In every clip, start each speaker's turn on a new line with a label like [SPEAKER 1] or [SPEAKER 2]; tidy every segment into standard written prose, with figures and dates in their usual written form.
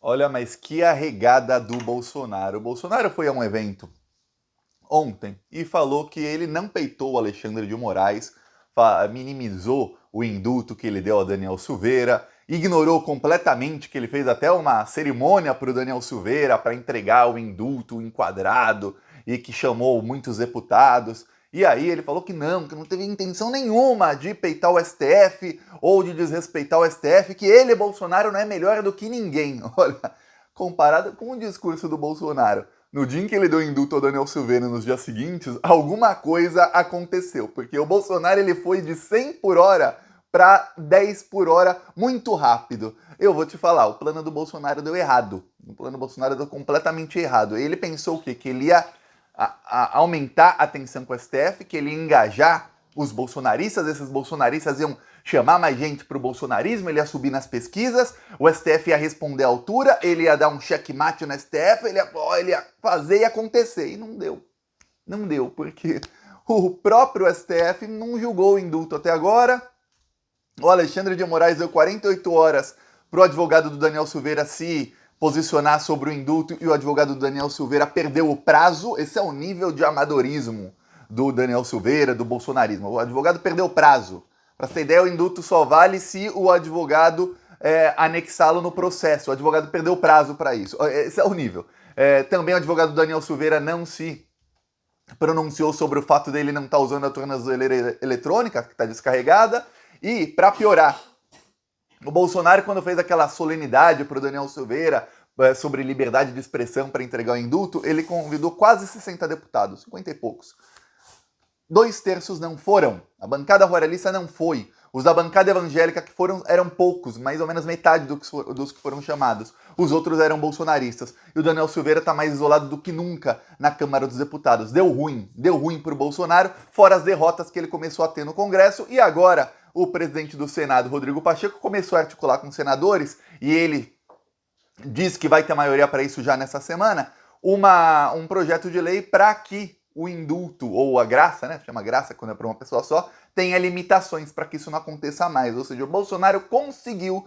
[SPEAKER 1] Olha, mas que arregada do Bolsonaro. O Bolsonaro foi a um evento ontem e falou que ele não peitou o Alexandre de Moraes, minimizou o indulto que ele deu a Daniel Silveira, ignorou completamente que ele fez até uma cerimônia para o Daniel Silveira para entregar o indulto enquadrado e que chamou muitos deputados. E aí ele falou que não teve intenção nenhuma de peitar o STF ou de desrespeitar o STF, que ele, Bolsonaro, não é melhor do que ninguém. Olha, comparado com o discurso do Bolsonaro no dia em que ele deu indulto ao Daniel Silveira nos dias seguintes, alguma coisa aconteceu, porque o Bolsonaro ele foi de 100 por hora para 10 por hora muito rápido. Eu vou te falar, o plano do Bolsonaro deu errado. O plano do Bolsonaro deu completamente errado. Ele pensou o quê? Que ele ia aumentar a tensão com o STF, que ele ia engajar os bolsonaristas, esses bolsonaristas iam chamar mais gente pro bolsonarismo, ele ia subir nas pesquisas, o STF ia responder à altura, ele ia dar um checkmate no STF, ele ia fazer e acontecer. E não deu. Não deu, porque o próprio STF não julgou o indulto até agora. O Alexandre de Moraes deu 48 horas pro advogado do Daniel Silveira se posicionar sobre o indulto e o advogado do Daniel Silveira perdeu o prazo. Esse é o nível de amadorismo do Daniel Silveira, do bolsonarismo. O advogado perdeu o prazo. Para ter ideia, o indulto só vale se o advogado anexá-lo no processo. O advogado perdeu o prazo para isso. Esse é o nível. Também o advogado do Daniel Silveira não se pronunciou sobre o fato dele não estar usando a tornozeleira eletrônica, que está descarregada. E, para piorar, o Bolsonaro, quando fez aquela solenidade para o Daniel Silveira sobre liberdade de expressão para entregar o indulto, ele convidou quase 60 deputados, 50 e poucos. 2/3 não foram. A bancada ruralista não foi. Os da bancada evangélica que foram eram poucos, mais ou menos metade dos que foram chamados. Os outros eram bolsonaristas. E o Daniel Silveira está mais isolado do que nunca na Câmara dos Deputados. Deu ruim para o Bolsonaro, fora as derrotas que ele começou a ter no Congresso. E agora o presidente do Senado, Rodrigo Pacheco, começou a articular com senadores, e ele diz que vai ter maioria para isso já nessa semana, um projeto de lei para que o indulto, ou a graça, né, chama graça quando é para uma pessoa só, tenha limitações para que isso não aconteça mais. Ou seja, o Bolsonaro conseguiu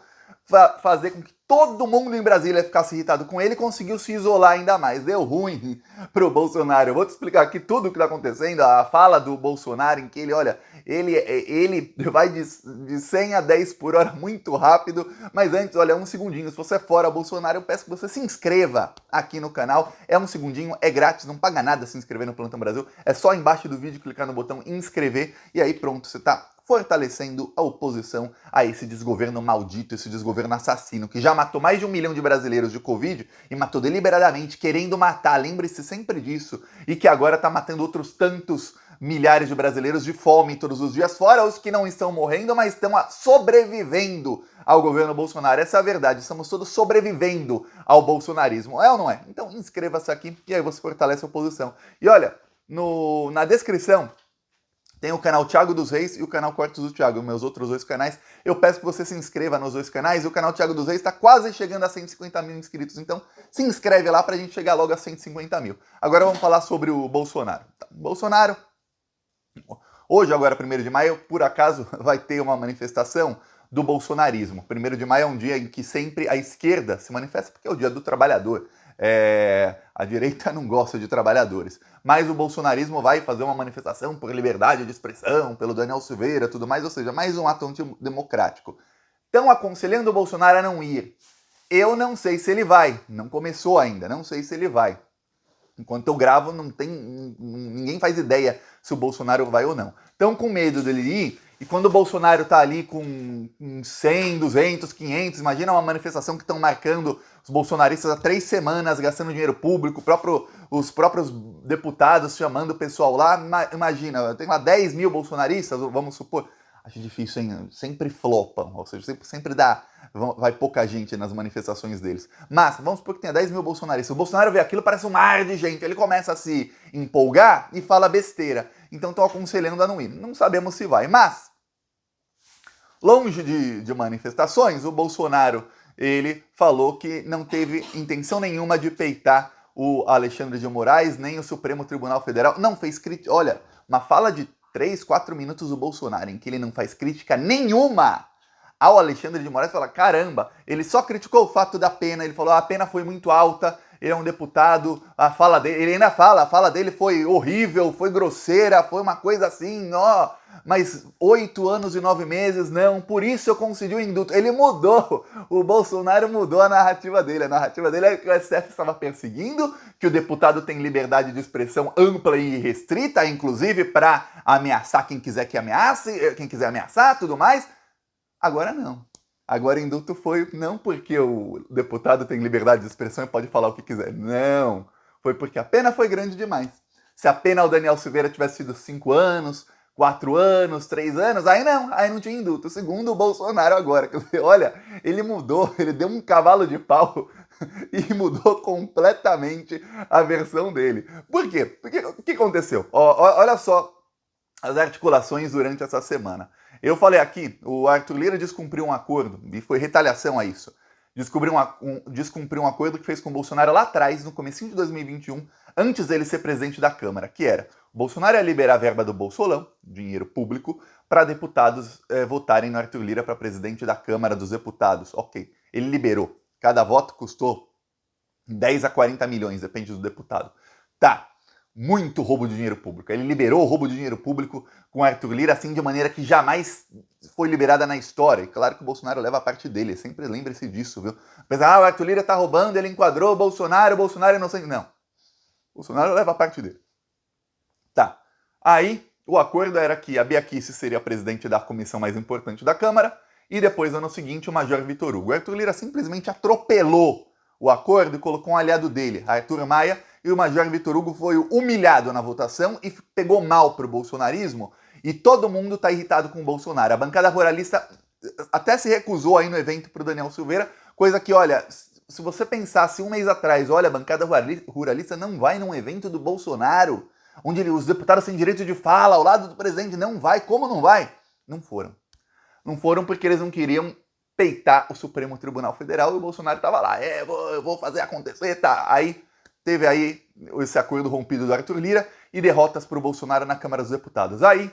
[SPEAKER 1] fazer com que todo mundo em Brasília ficasse irritado com ele e conseguiu se isolar ainda mais. Deu ruim pro Bolsonaro. Eu vou te explicar aqui tudo o que está acontecendo, a fala do Bolsonaro em que ele, olha, ele vai de 100 a 10 por hora muito rápido, mas antes, olha, um segundinho, se você é fora Bolsonaro, eu peço que você se inscreva aqui no canal, é um segundinho, é grátis, não paga nada se inscrever no Plantão Brasil, é só embaixo do vídeo clicar no botão inscrever e aí pronto, você tá fortalecendo a oposição a esse desgoverno maldito, esse desgoverno assassino, que já matou mais de 1 milhão de brasileiros de Covid e matou deliberadamente, querendo matar, lembre-se sempre disso, e que agora tá matando outros tantos milhares de brasileiros de fome todos os dias, fora os que não estão morrendo, mas estão sobrevivendo ao governo Bolsonaro. Essa é a verdade, estamos todos sobrevivendo ao bolsonarismo, é ou não é? Então inscreva-se aqui e aí você fortalece a oposição. E olha, na descrição tem o canal Thiago dos Reis e o canal Cortes do Thiago, meus outros dois canais. Eu peço que você se inscreva nos dois canais. O canal Thiago dos Reis está quase chegando a 150 mil inscritos, então se inscreve lá para a gente chegar logo a 150 mil. Agora vamos falar sobre o Bolsonaro. Bolsonaro, hoje, agora 1º de maio, por acaso, vai ter uma manifestação do bolsonarismo. 1º de maio é um dia em que sempre a esquerda se manifesta, porque é o dia do trabalhador. A direita não gosta de trabalhadores. Mas o bolsonarismo vai fazer uma manifestação por liberdade de expressão, pelo Daniel Silveira, tudo mais, ou seja, mais um ato antidemocrático. Estão aconselhando o Bolsonaro a não ir. Eu não sei se ele vai, não começou ainda, não sei se ele vai. Enquanto eu gravo, ninguém faz ideia se o Bolsonaro vai ou não. Estão com medo dele ir, e quando o Bolsonaro tá ali com 100, 200, 500, imagina uma manifestação que estão marcando os bolsonaristas há 3 semanas, gastando dinheiro público, os próprios deputados chamando o pessoal lá, imagina, tem lá 10 mil bolsonaristas, vamos supor. Acho difícil, hein? Sempre flopam, ou seja, sempre vai pouca gente nas manifestações deles. Mas, vamos supor que tenha 10 mil bolsonaristas. O Bolsonaro vê aquilo, parece um mar de gente. Ele começa a se empolgar e fala besteira. Então estão aconselhando a não ir. Não sabemos se vai. Mas, longe de manifestações, o Bolsonaro, ele falou que não teve intenção nenhuma de peitar o Alexandre de Moraes, nem o Supremo Tribunal Federal. Não fez crítica. Olha, uma fala de 3, 4 minutos do Bolsonaro, em que ele não faz crítica nenhuma ao Alexandre de Moraes e falar, caramba, ele só criticou o fato da pena, ele falou, a pena foi muito alta, ele é um deputado, a fala dele, ele ainda fala, a fala dele foi horrível, foi grosseira, foi uma coisa assim, ó, mas 8 anos e 9 meses, não, por isso eu concedi o indulto. Ele mudou, o Bolsonaro mudou a narrativa dele é que o STF estava perseguindo, que o deputado tem liberdade de expressão ampla e restrita, inclusive para ameaçar quem quiser que ameace, quem quiser ameaçar, tudo mais. Agora não. Agora indulto foi não porque o deputado tem liberdade de expressão e pode falar o que quiser. Não. Foi porque a pena foi grande demais. Se a pena ao Daniel Silveira tivesse sido 5 anos, 4 anos, 3 anos, aí não tinha indulto. Segundo o Bolsonaro agora. Quer dizer, olha, ele mudou, ele deu um cavalo de pau e mudou completamente a versão dele. Por quê? Porque o que aconteceu? Olha só as articulações durante essa semana. Eu falei aqui, o Arthur Lira descumpriu um acordo, e foi retaliação a isso. Descumpriu um acordo que fez com o Bolsonaro lá atrás, no comecinho de 2021, antes dele ser presidente da Câmara, que era, o Bolsonaro ia liberar a verba do Bolsolão, dinheiro público, para deputados votarem no Arthur Lira para presidente da Câmara dos Deputados. Ok, ele liberou. Cada voto custou 10 a 40 milhões, depende do deputado. Tá, muito roubo de dinheiro público. Ele liberou o roubo de dinheiro público com Arthur Lira assim de maneira que jamais foi liberada na história. E claro que o Bolsonaro leva a parte dele, sempre lembre-se disso, viu? Apesar, o Arthur Lira tá roubando, ele enquadrou o Bolsonaro é inocente. Não. O Bolsonaro leva a parte dele. Tá. Aí, o acordo era que a Bia Kicis seria presidente da comissão mais importante da Câmara e depois, no ano seguinte, o Major Vitor Hugo. O Arthur Lira simplesmente atropelou o acordo e colocou um aliado dele, Arthur Maia, e o Major Vitor Hugo foi humilhado na votação e pegou mal pro bolsonarismo, e todo mundo tá irritado com o Bolsonaro. A bancada ruralista até se recusou aí no evento pro Daniel Silveira, coisa que, olha, se você pensasse um mês atrás, olha, a bancada ruralista não vai num evento do Bolsonaro, onde os deputados têm direito de fala ao lado do presidente, não vai, como não vai? Não foram. Não foram porque eles não queriam peitar o Supremo Tribunal Federal e o Bolsonaro estava lá, eu vou fazer acontecer, tá? Aí teve aí esse acordo rompido do Arthur Lira e derrotas para o Bolsonaro na Câmara dos Deputados. Aí,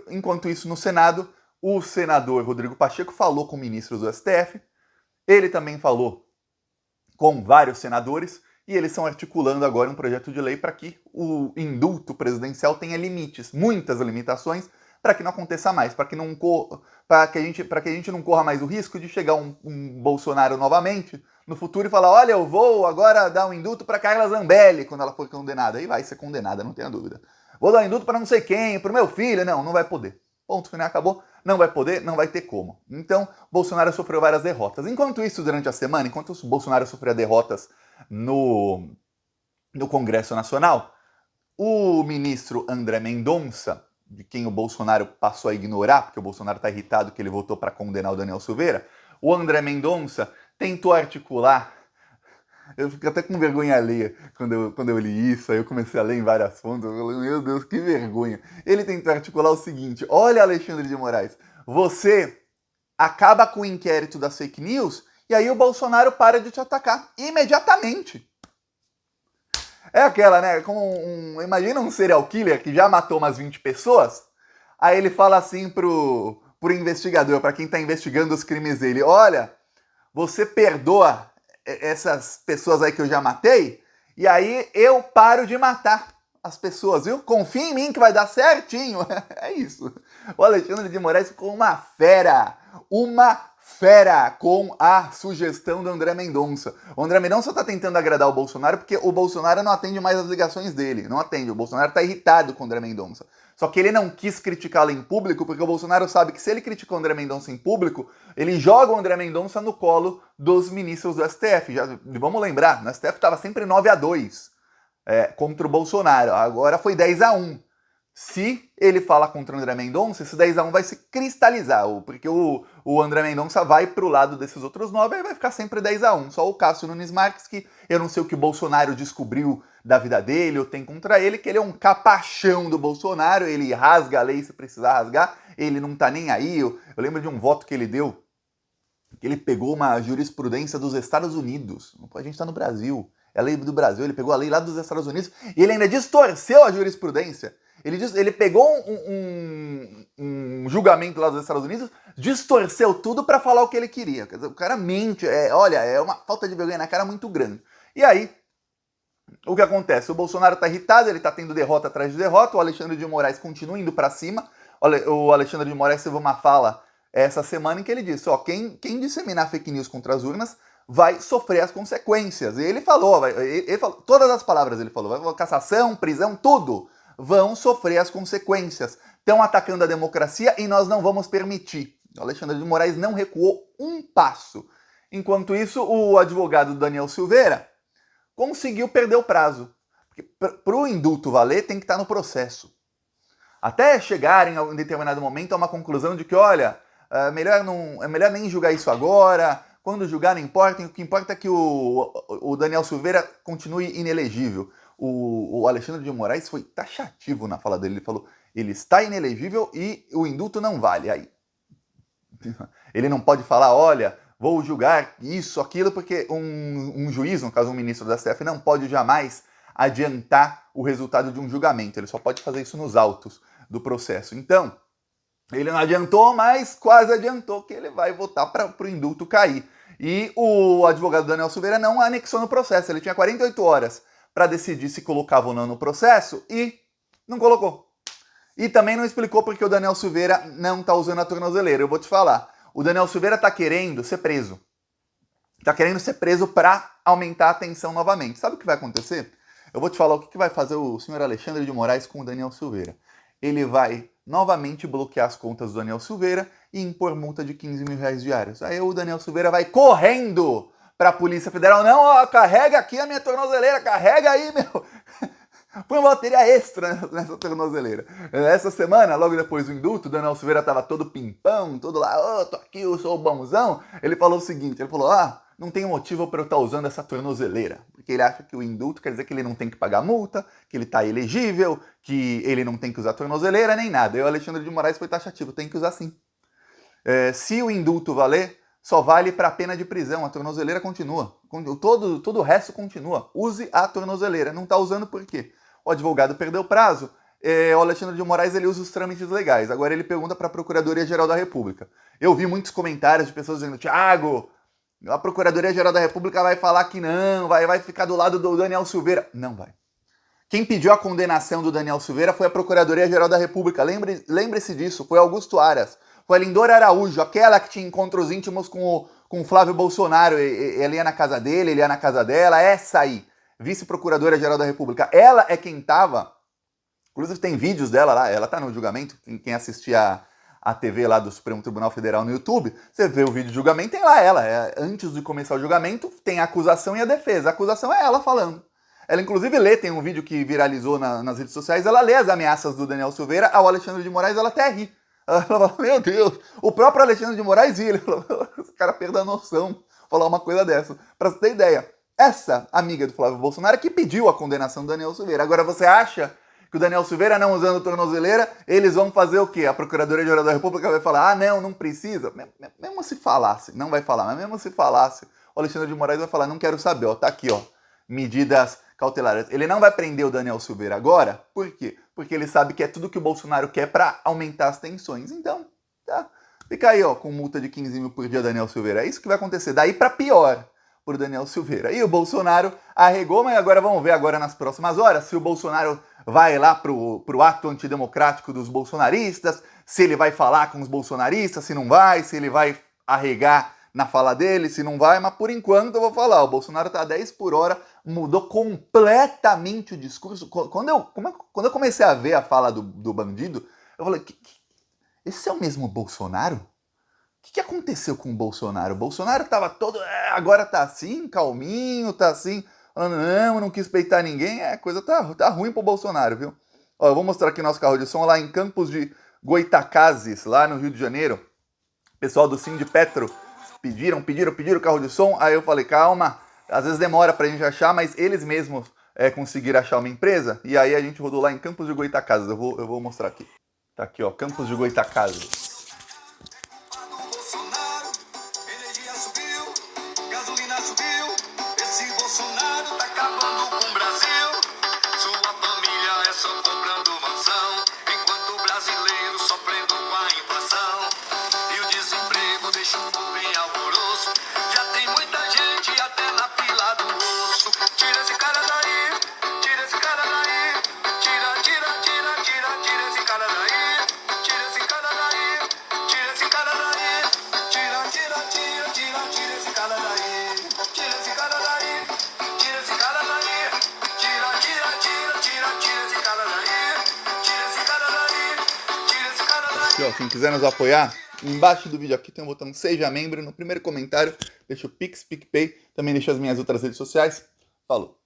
[SPEAKER 1] enquanto isso no Senado, o senador Rodrigo Pacheco falou com ministros do STF, ele também falou com vários senadores e eles estão articulando agora um projeto de lei para que o indulto presidencial tenha limites, muitas limitações, para que não aconteça mais, para que a gente não corra mais o risco de chegar um Bolsonaro novamente no futuro e falar, olha, eu vou agora dar um indulto para Carla Zambelli quando ela for condenada. E vai ser condenada, não tenha dúvida. Vou dar um indulto para não sei quem, para o meu filho. Não vai poder. Ponto final, acabou. Não vai poder, não vai ter como. Então, Bolsonaro sofreu várias derrotas. Enquanto isso, durante a semana, enquanto o Bolsonaro sofreu derrotas no Congresso Nacional, o ministro André Mendonça, de quem o Bolsonaro passou a ignorar, porque o Bolsonaro está irritado que ele votou para condenar o Daniel Silveira, o André Mendonça tentou articular, eu fico até com vergonha alheia quando eu li isso, aí eu comecei a ler em várias fontes, eu falei, meu Deus, que vergonha. Ele tentou articular o seguinte, olha, Alexandre de Moraes, você acaba com o inquérito das fake news e aí o Bolsonaro para de te atacar imediatamente. É aquela, né? Imagina um serial killer que já matou umas 20 pessoas. Aí ele fala assim pro investigador, para quem tá investigando os crimes dele: olha, você perdoa essas pessoas aí que eu já matei, e aí eu paro de matar as pessoas, viu? Confia em mim que vai dar certinho. É isso. O Alexandre de Moraes ficou uma fera com a sugestão do André Mendonça. O André Mendonça está tentando agradar o Bolsonaro porque o Bolsonaro não atende mais as ligações dele. Não atende. O Bolsonaro está irritado com o André Mendonça. Só que ele não quis criticá-lo em público porque o Bolsonaro sabe que se ele criticou o André Mendonça em público, ele joga o André Mendonça no colo dos ministros do STF. Vamos lembrar, no STF estava sempre 9-2 contra o Bolsonaro. Agora foi 10-1. Se ele fala contra o André Mendonça, esse 10-1 vai se cristalizar, porque o André Mendonça vai pro lado desses outros 9 e vai ficar sempre 10-1. Só o Cássio Nunes Marques, que eu não sei o que o Bolsonaro descobriu da vida dele ou tem contra ele, que ele é um capachão do Bolsonaro, ele rasga a lei se precisar rasgar, ele não tá nem aí. Eu lembro de um voto que ele deu, que ele pegou uma jurisprudência dos Estados Unidos. A gente tá no Brasil, é a lei do Brasil, ele pegou a lei lá dos Estados Unidos e ele ainda distorceu a jurisprudência. Ele pegou um julgamento lá dos Estados Unidos, distorceu tudo para falar o que ele queria. Quer dizer, o cara mente, olha, é uma falta de vergonha na cara muito grande. E aí, o que acontece? O Bolsonaro tá irritado, ele tá tendo derrota atrás de derrota, o Alexandre de Moraes continua indo para cima. O Alexandre de Moraes teve uma fala essa semana em que ele disse, quem disseminar fake news contra as urnas vai sofrer as consequências. E ele falou, todas as palavras ele falou, cassação, prisão, tudo vão sofrer as consequências. Estão atacando a democracia e nós não vamos permitir. O Alexandre de Moraes não recuou um passo. Enquanto isso, o advogado Daniel Silveira conseguiu perder o prazo. Para o indulto valer, tem que estar no processo. Até chegar em determinado momento a uma conclusão de que, olha, é melhor nem julgar isso agora, quando julgar não importa, o que importa é que o Daniel Silveira continue inelegível. O Alexandre de Moraes foi taxativo na fala dele, ele falou, ele está inelegível e o indulto não vale. Aí, ele não pode falar, olha, vou julgar isso, aquilo, porque um juiz, no caso um ministro da STF, não pode jamais adiantar o resultado de um julgamento, ele só pode fazer isso nos autos do processo. Então, ele não adiantou, mas quase adiantou que ele vai votar para o indulto cair. E o advogado Daniel Silveira não anexou no processo, ele tinha 48 horas para decidir se colocava ou não no processo e não colocou. E também não explicou porque o Daniel Silveira não está usando a tornozeleira. Eu vou te falar, o Daniel Silveira está querendo ser preso. Está querendo ser preso para aumentar a tensão novamente. Sabe o que vai acontecer? Eu vou te falar o que vai fazer o senhor Alexandre de Moraes com o Daniel Silveira. Ele vai novamente bloquear as contas do Daniel Silveira e impor multa de 15 mil reais diários. Aí o Daniel Silveira vai correndo para a Polícia Federal. Não, carrega aqui a minha tornozeleira, carrega aí, meu. Põe uma bateria extra nessa tornozeleira. Essa semana, logo depois do indulto, o Daniel Silveira estava todo pimpão, todo lá, tô aqui, eu sou o bonzão. Ele falou o seguinte, ele falou, não tem motivo para eu estar usando essa tornozeleira. Porque ele acha que o indulto quer dizer que ele não tem que pagar multa, que ele está elegível, que ele não tem que usar tornozeleira, nem nada. E o Alexandre de Moraes foi taxativo, tem que usar sim. Se o indulto valer, só vale para a pena de prisão, a tornozeleira continua. Todo o resto continua. Use a tornozeleira. Não está usando por quê? O advogado perdeu o prazo, o Alexandre de Moraes ele usa os trâmites legais. Agora ele pergunta para a Procuradoria-Geral da República. Eu vi muitos comentários de pessoas dizendo, Thiago, a Procuradoria-Geral da República vai falar que não, vai ficar do lado do Daniel Silveira. Não vai. Quem pediu a condenação do Daniel Silveira foi a Procuradoria-Geral da República. Lembre-se disso, foi Augusto Aras. Foi a Lindora Araújo, aquela que tinha encontros íntimos com o Flávio Bolsonaro. Ele ia na casa dele, ele ia na casa dela, essa aí. Vice-Procuradora-Geral da República. Ela é quem estava, inclusive tem vídeos dela lá, ela está no julgamento, quem assistia a TV lá do Supremo Tribunal Federal no YouTube, você vê o vídeo de julgamento, tem lá ela. Antes de começar o julgamento, tem a acusação e a defesa. A acusação é ela falando. Ela inclusive lê, tem um vídeo que viralizou nas redes sociais, ela lê as ameaças do Daniel Silveira ao Alexandre de Moraes, ela até ri. Ela fala, meu Deus, o próprio Alexandre de Moraes ri, ele falou, esse cara perdeu a noção, falar uma coisa dessa. Pra você ter ideia, essa amiga do Flávio Bolsonaro que pediu a condenação do Daniel Silveira. Agora você acha que o Daniel Silveira não usando tornozeleira, eles vão fazer o quê? A Procuradoria-Geral da República vai falar, não precisa. Mesmo se falasse, não vai falar, mas mesmo se falasse, o Alexandre de Moraes vai falar, não quero saber, tá aqui, medidas cautelares. Ele não vai prender o Daniel Silveira agora, por quê? Porque ele sabe que é tudo que o Bolsonaro quer para aumentar as tensões. Então, tá, fica aí, com multa de 15 mil por dia, Daniel Silveira. É isso que vai acontecer. Daí para pior, por Daniel Silveira. E o Bolsonaro arregou, mas agora vamos ver agora nas próximas horas se o Bolsonaro vai lá pro ato antidemocrático dos bolsonaristas, se ele vai falar com os bolsonaristas, se não vai, se ele vai arregar na fala dele, se não vai, mas por enquanto eu vou falar, o Bolsonaro tá a 10 por hora, mudou completamente o discurso. Quando eu comecei a ver a fala do bandido, eu falei, esse é o mesmo Bolsonaro? O que aconteceu com o Bolsonaro? O Bolsonaro tava todo, agora tá assim, calminho, tá assim, falando, não quis peitar ninguém, a coisa tá ruim pro Bolsonaro, viu? Eu vou mostrar aqui nosso carro de som lá em Campos de Goytacazes, lá no Rio de Janeiro. O pessoal do Sindipetro pediram carro de som, aí eu falei, calma, às vezes demora pra gente achar, mas eles mesmos conseguiram achar uma empresa, e aí a gente rodou lá em Campos de Goytacazes, eu vou mostrar aqui. Tá aqui, Campos de Goytacazes.
[SPEAKER 2] Bolsonaro tá acabando com o Brasil. Sua família é só comprando mansão.
[SPEAKER 1] ó, quem quiser nos apoiar, embaixo do vídeo aqui tem um botão Seja Membro. No primeiro comentário, deixa o Pix, PicPay, também deixa as minhas outras redes sociais. Falou!